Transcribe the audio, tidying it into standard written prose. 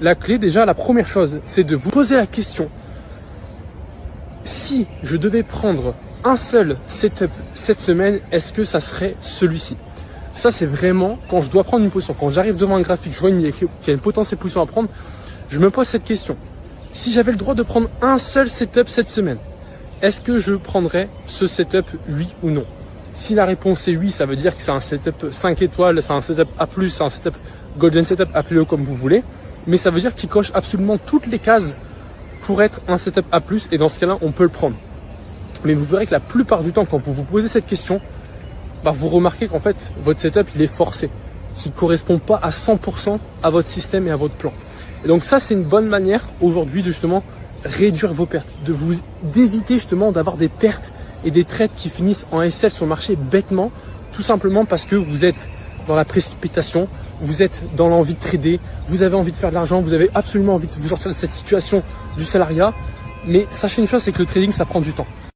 La clé, déjà, la première chose, c'est de vous poser la question. Si je devais prendre un seul setup cette semaine, est-ce que ça serait celui-ci? Ça, c'est vraiment quand je dois prendre une position. Quand j'arrive devant un graphique, je vois qu'il y a une potentielle position à prendre, je me pose cette question. Si j'avais le droit de prendre un seul setup cette semaine, est-ce que je prendrais ce setup, oui ou non? Si la réponse est oui, ça veut dire que c'est un setup 5 étoiles, c'est un setup A+, c'est un setup Golden Setup, appelez-le comme vous voulez. Mais ça veut dire qu'il coche absolument toutes les cases pour être un setup A+, et dans ce cas-là, on peut le prendre. Mais vous verrez que la plupart du temps, quand vous vous posez cette question, vous remarquez qu'en fait, votre setup, il est forcé, qui ne correspond pas à 100% à votre système et à votre plan. Et donc ça, c'est une bonne manière aujourd'hui de justement réduire vos pertes, d'éviter justement d'avoir des pertes et des trades qui finissent en SL sur le marché bêtement, tout simplement parce que vous êtes dans la précipitation, vous êtes dans l'envie de trader, vous avez envie de faire de l'argent, vous avez absolument envie de vous sortir de cette situation du salariat. Mais sachez une chose, c'est que le trading, ça prend du temps.